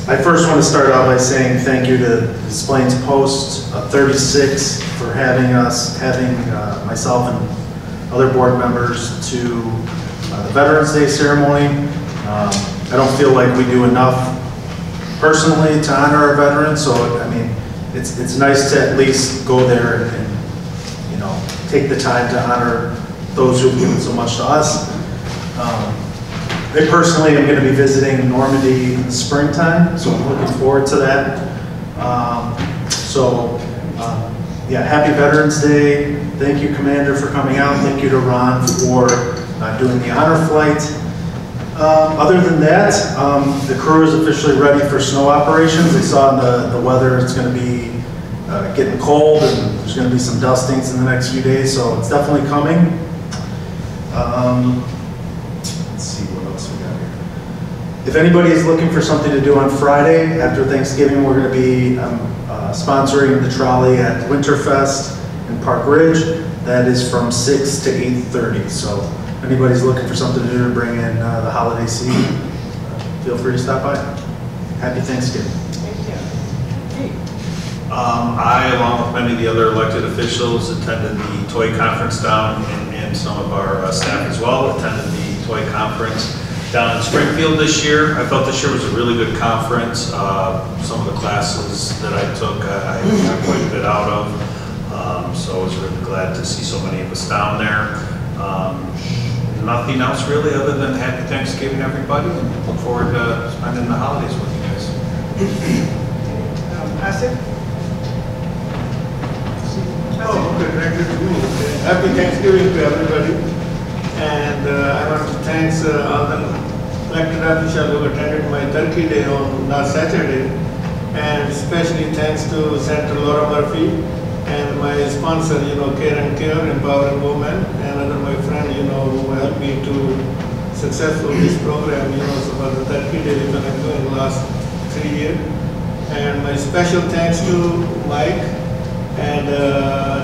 I first want to start out by saying thank you to Des Plaines Post 36 for having myself and other board members to the Veterans Day ceremony. I don't feel like we do enough personally to honor our veterans, so I mean, it's nice to at least go there and take the time to honor those who've given so much to us. I personally am going to be visiting Normandy in the springtime, so I'm looking forward to that. Yeah, happy Veterans Day. Thank you, Commander, for coming out. Thank you to Ron for doing the honor flight. Other than that, the crew is officially ready for snow operations. I saw in the weather it's going to be getting cold, and there's going to be some dustings in the next few days, so it's definitely coming. Let's see what else we got here. If anybody is looking for something to do on Friday after Thanksgiving, we're going to be sponsoring the trolley at Winterfest in Park Ridge. That is from 6 to 8:30. So if anybody's looking for something to do to bring in the holiday season, feel free to stop by. Happy Thanksgiving. Thank you. I, along with many of the other elected officials, attended the toy conference down, and some of our staff as well attended the toy conference down in Springfield this year. I felt this year was a really good conference. Some of the classes that I took, I got quite a bit out of. So I was really glad to see so many of us down there. Nothing else really other than happy Thanksgiving, everybody, and look forward to spending the holidays with you guys. Asif? Okay, happy Thanksgiving to everybody. And I want to thank all the elected officials who attended my Turkey Day on last Saturday. And especially thanks to Senator Laura Murphy and my sponsor, Care and Care, Empowering Women, and other my friend, who helped me to successful this program, so for the Turkey Day that I'm doing last 3 years. And my special thanks to Mike and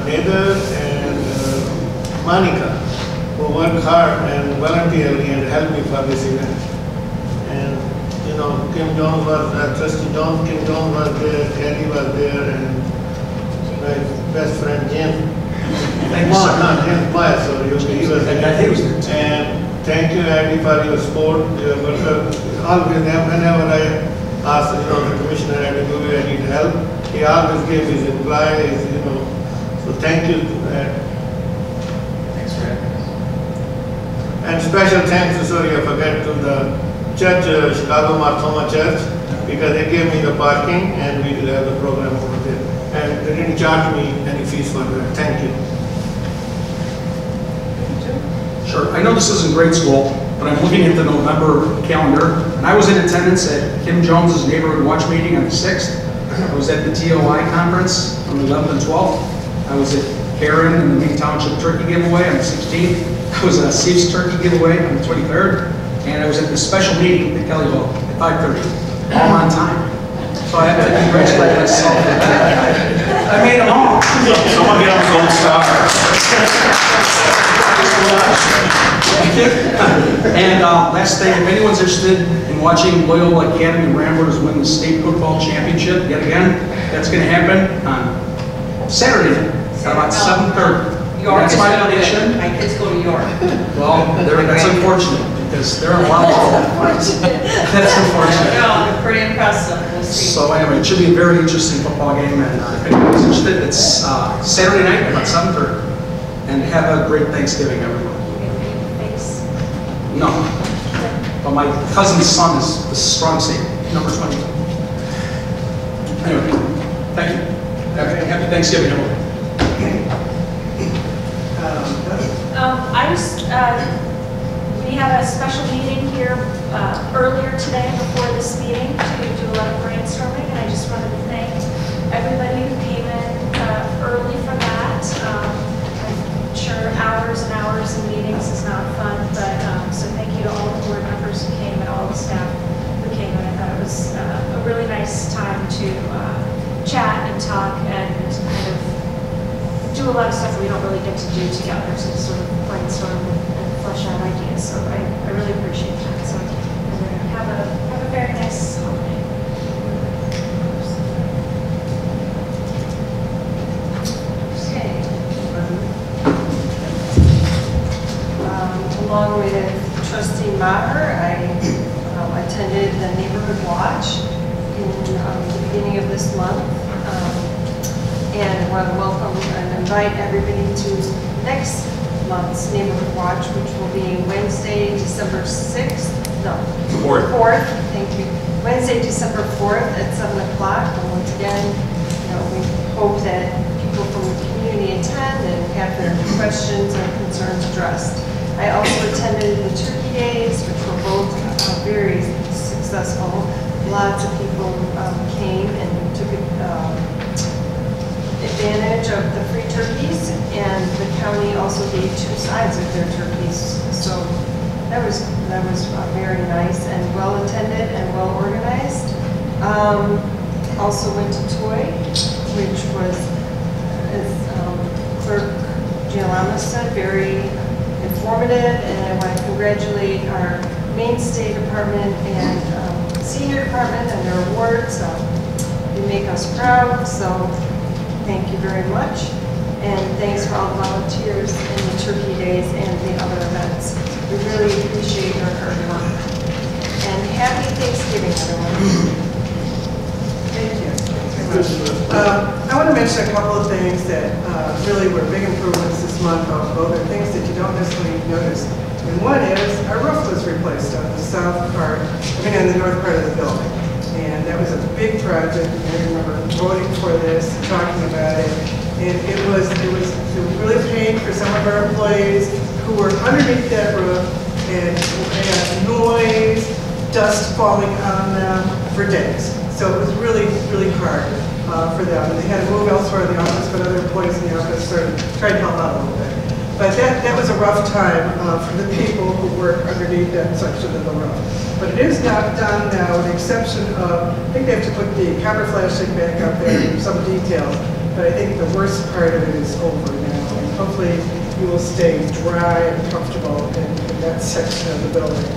Nether and Monica, who worked hard and voluntarily and helped me for this event. And Kim Jones was, Trustee Jones, Kim Jones was there, Kathy was there, and my best friend Jim. Thank you, sir. Jim Meyer, sorry, he was there. I think he was there. And thank you, Andy, for your support. Always, whenever I asked, the commissioner Andy, do I need help, he always gave his replies, So thank you. Thanks for having us. And special thanks, sorry, I forgot to the church, Chicago Marthoma Church, because they gave me the parking and we will have the program over there. And they didn't charge me any fees for that. Thank you. Sure. I know this isn't grade school, but I'm looking at the November calendar, and I was in attendance at Kim Jones's Neighborhood Watch meeting on the 6th. I was at the TOI conference on the 11th and 12th. I was at Karen and the Maine Township turkey giveaway on the 16th. I was at Steve's turkey giveaway on the 23rd. And I was at this special meeting at Kelly Hall at 5:30, all on time. So I have to congratulate myself. I made them all. Someone get a gold star. And last thing, if anyone's interested in watching Loyola Academy Ramblers win the state football championship yet again, that's going to happen on Saturday at about 7:30. York That's is my no good. prediction. My kids go to York. Well, that's unfortunate because there are a lot of That's unfortunate. No, they're pretty impressive. We'll see. So anyway, it should be a very interesting football game, and if anyone's interested, it's Saturday night at about 7:30. And have a great Thanksgiving, everyone. Thanks. No, but my cousin's son is the strong safety, number 20. Anyway, thank you. Happy Thanksgiving, everyone. We had a special meeting here earlier today before this meeting to do a lot of brainstorming, and I just wanted to thank everybody who came in early for that. I'm sure hours and hours of meetings is not fun, but so thank you to all the board members who came and all the staff who came in. I thought it was a really nice time to chat and talk and kind of do a lot of stuff we don't really get to do together, so sort of brainstorm and flesh out ideas. So I really appreciate that. So have a very nice holiday. Okay. Along with Trustee Maher, I attended the Neighborhood Watch in the beginning of this month. And I want to welcome and invite everybody to next month's Neighborhood Watch, which will be Wednesday, December 6th, no. 4th, thank you. Wednesday, December 4th at 7 o'clock. And once again, we hope that people from the community attend and have their questions and concerns addressed. I also attended the Turkey Days, which were both very successful. Lots of people came and took advantage of the free turkeys, and the county also gave 2 sides of their turkeys. So that was very nice and well attended and well organized. Also went to Toy, which was, as Clerk Gialamas said, very informative, and I want to congratulate our Maine State Department and Senior Department and their awards. They make us proud, so thank you very much. And thanks for all the volunteers in the Turkey Days and the other events. We really appreciate your hard work. And happy Thanksgiving, everyone. Thank you. I want to mention a couple of things that really were big improvements this month, although they're things that you don't necessarily notice. And one is our roof was replaced on the south part, on the north part of the building. And that was a big project. I remember voting for this, talking about it. And it was really a pain for some of our employees who were underneath that roof, and they had noise, dust falling on them for days. So it was really, really hard for them. And they had to move elsewhere in the office, but other employees in the office tried to help out a little bit. But that was a rough time for the people who work underneath that section of the roof. But it is not done now, with the exception of, I think they have to put the copper flashing back up there and some details. But I think the worst part of it is over now. And hopefully you will stay dry and comfortable in that section of the building,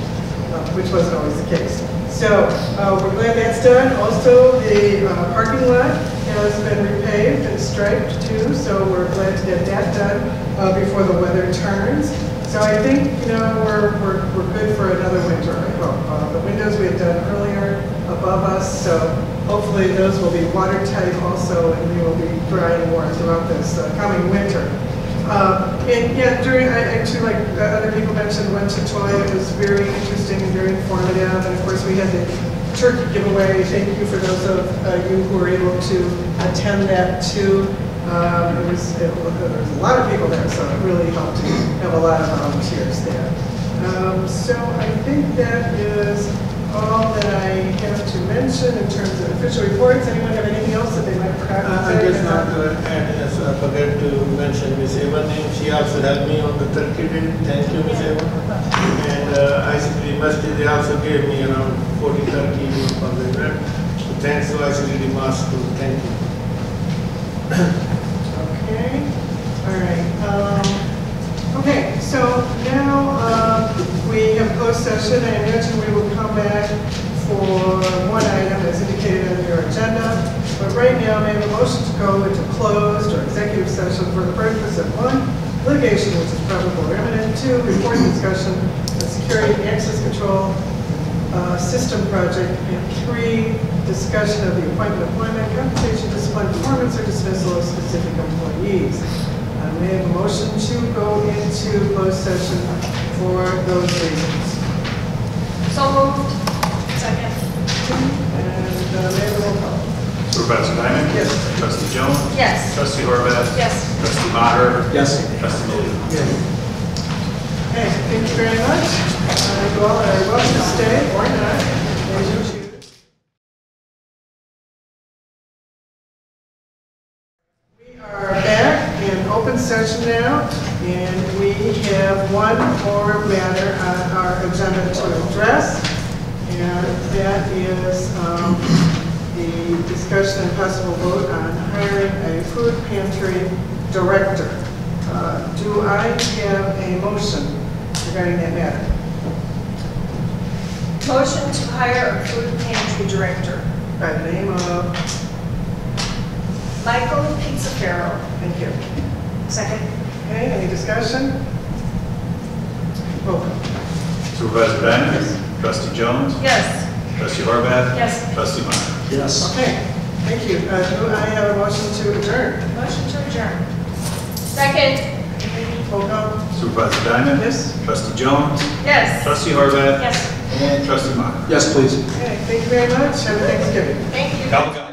which wasn't always the case. So we're glad that's done. Also, the parking lot has been repaved and striped too, so we're glad to get that done before the weather turns. So I think, you know, we're good for another winter, I hope. The windows we had done earlier above us, so hopefully those will be watertight also, and they will be drying more throughout this coming winter. And yeah, I actually, like other people mentioned, went to Toy. It was very interesting and very informative. And of course, we had the turkey giveaway. Thank you for those of you who were able to attend that too. There was a lot of people there, so it really helped to have a lot of volunteers there. So I think that is all that I have to mention in terms of official reports. Anyone have anything else that they might have forgotten to say? I just want to add, yes, I forgot to mention Miss Eva's name. She also helped me on the turkey day. Thank you, Miss Eva. And ICD Masjid, they also gave me around 40 turkey for the event. So thanks to ICD Masjid. Thank you. Okay, all right. Okay, so now we have closed session. I imagine we will come back for one item as indicated on your agenda. But right now, may I have a motion to go into closed or executive session for the purpose of 1, litigation, which is probable or imminent, 2, report and discussion of security and access control system project, and 3, discussion of the appointment, employment, compensation, discipline, performance, or dismissal of specific employees. May I have a motion to go into closed session for those reasons? So moved. Second. And may I have a roll call? Supervisor Diamond? Yes. Trustee Jones? Yes. Trustee Horvath? Yes. Trustee Maher? Yes. Trustee Malinsky? Yes. Okay, thank you very much. You all are welcome to stay or not, as you choose. We are back in open session now, and we have one more matter on our agenda to address, and that is the discussion and possible vote on hiring a food pantry director. Do I have a motion regarding that matter? Motion to hire a food pantry director. By the name of? Michael Pizzaferro. Thank you. Second. Okay, any discussion? Roll call. Supervisor Diamond? Trustee Jones? Yes. Trustee Horvath? Yes. Trustee Maher? Yes. Okay, thank you. Do I have a motion to adjourn? Motion to adjourn. Second. Roll call. Supervisor Diamond? Yes. Trustee Jones? Yes. Trustee Horvath? Yes. And Trustee Maher? Yes, please. Okay, thank you very much. Have a Thanksgiving. Thank you. Count.